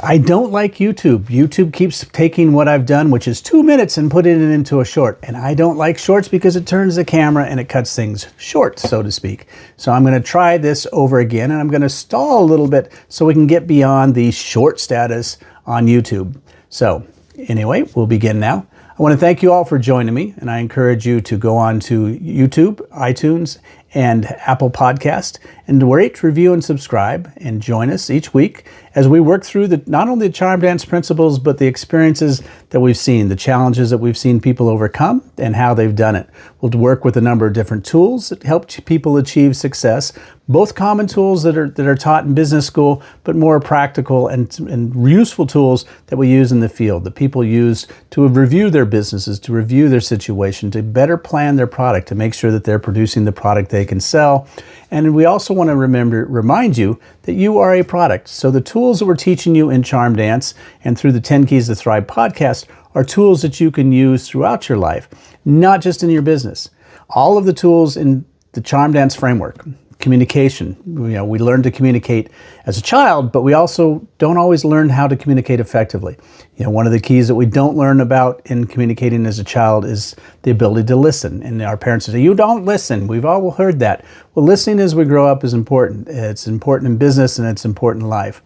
I don't like YouTube. YouTube keeps taking what I've done, which is 2 minutes, and putting it into a short. And I don't like shorts because it turns the camera and it cuts things short, so to speak. So I'm going to try this over again, and I'm going to stall a little bit so we can get beyond the short status on YouTube. So anyway, we'll begin now. I want to thank you all for joining me, and I encourage you to go on to YouTube, iTunes, and Apple Podcast, and to rate, review, and subscribe, and join us each week as we work through not only the charm dance principles, but the experiences that we've seen, the challenges that we've seen people overcome, and how they've done it. We'll work with a number of different tools that help people achieve success, both common tools that are taught in business school, but more practical and useful tools that we use in the field, that people use to review their businesses, to review their situation, to better plan their product, to make sure that they're producing the product they can sell. And we also want to remind you that you are a product. So the tools that we're teaching you in Charm Dance and through the 10 Keys to Thrive podcast are tools that you can use throughout your life, not just in your business. All of the tools in the Charm Dance framework. Communication. We learn to communicate as a child, but we also don't always learn how to communicate effectively. One of the keys that we don't learn about in communicating as a child is the ability to listen. And our parents say, "You don't listen." We've all heard that. Well, listening as we grow up is important. It's important in business and it's important in life.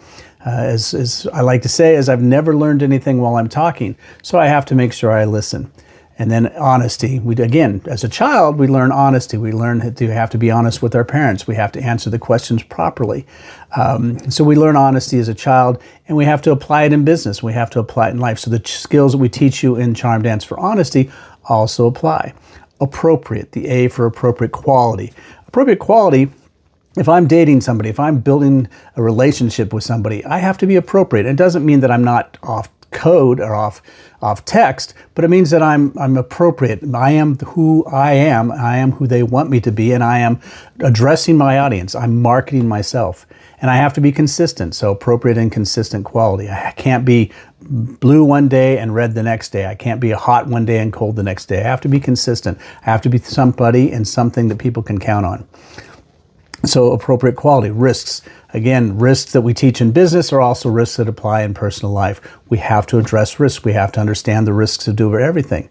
As I like to say, I've never learned anything while I'm talking, so I have to make sure I listen. And then honesty. Again, as a child, we learn honesty. We learn to have to be honest with our parents. We have to answer the questions properly. So we learn honesty as a child, and we have to apply it in business. We have to apply it in life. So the skills that we teach you in Charm Dance for Honesty also apply. Appropriate, the A for appropriate quality. Appropriate quality, if I'm dating somebody, if I'm building a relationship with somebody, I have to be appropriate. It doesn't mean that I'm not off code or off text, but it means that I'm appropriate. I am who I am who they want me to be, and I am addressing my audience. I'm marketing myself, and I have to be consistent. So appropriate and consistent quality. I can't be blue one day and red the next day. I can't be hot one day and cold the next day. I have to be consistent. I have to be somebody and something that people can count on. So appropriate quality. Risks. Again, risks that we teach in business are also risks that apply in personal life. We have to address risk. We have to understand the risks of doing everything.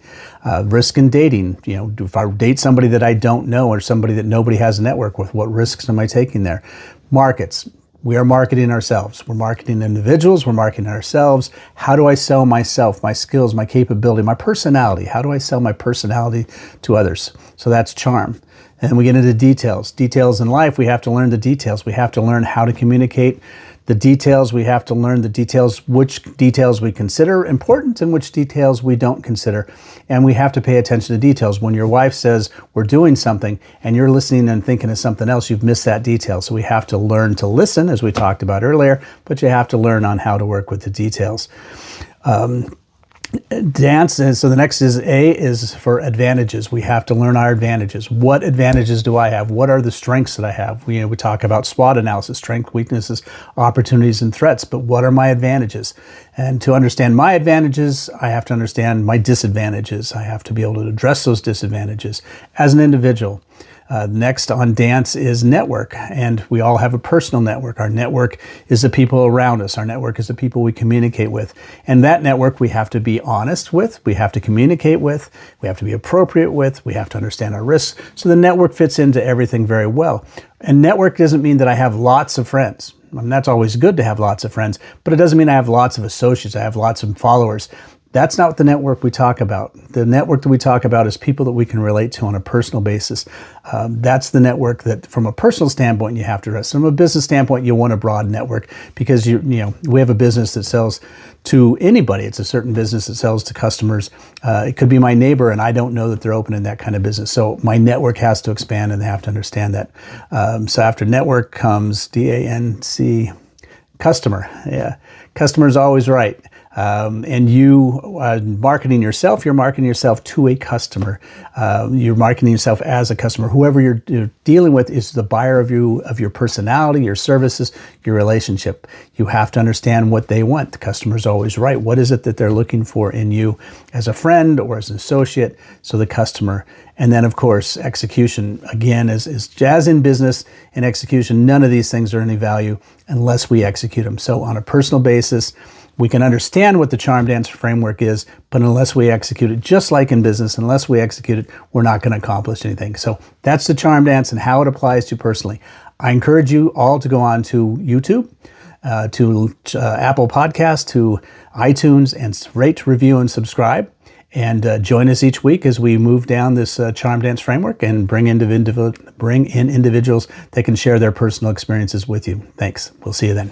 Risk in dating. If I date somebody that I don't know or somebody that nobody has a network with, what risks am I taking there? Markets. We are marketing ourselves. We're marketing individuals. We're marketing ourselves. How do I sell myself, my skills, my capability, my personality? How do I sell my personality to others? So that's charm. And we get into details. Details in life, we have to learn the details. We have to learn how to communicate the details. We have to learn the details, which details we consider important and which details we don't consider. And we have to pay attention to details. When your wife says we're doing something and you're listening and thinking of something else, you've missed that detail. So we have to learn to listen, as we talked about earlier, but you have to learn on how to work with the details. Dance, and so the next is A is for advantages. We have to learn our advantages. What advantages do I have? What are the strengths that I have? We talk about SWOT analysis, strengths, weaknesses, opportunities, and threats, but what are my advantages? And to understand my advantages, I have to understand my disadvantages. I have to be able to address those disadvantages as an individual. Next on dance is network, and we all have a personal network. Our network is the people around us. Our network is the people we communicate with. And that network we have to be honest with, we have to communicate with, we have to be appropriate with, we have to understand our risks. So the network fits into everything very well. And network doesn't mean that I have lots of friends. And that's always good to have lots of friends, but it doesn't mean I have lots of associates, I have lots of followers. That's not the network we talk about. The network that we talk about is people that we can relate to on a personal basis. That's the network that, from a personal standpoint, you have to address. From a business standpoint, you want a broad network because we have a business that sells to anybody. It's a certain business that sells to customers. It could be my neighbor, and I don't know that they're opening that kind of business. So my network has to expand, and they have to understand that. So after network comes DANC, customer. Yeah, customer is always right. and you marketing yourself, you're marketing yourself to a customer. You're marketing yourself as a customer. Whoever you're dealing with is the buyer of your personality, your services, your relationship. You have to understand what they want. The customer's always right. What is it that they're looking for in you as a friend or as an associate? So the customer. And then, of course, execution, again, is as in business and execution. None of these things are any value unless we execute them. So on a personal basis, we can understand what the charm dance framework is, but unless we execute it, just like in business, unless we execute it, we're not going to accomplish anything. So that's the charm dance and how it applies to you personally. I encourage you all to go on to YouTube, to Apple Podcasts, to iTunes, and rate, review, and subscribe. And join us each week as we move down this charm dance framework and bring in individuals that can share their personal experiences with you. Thanks. We'll see you then.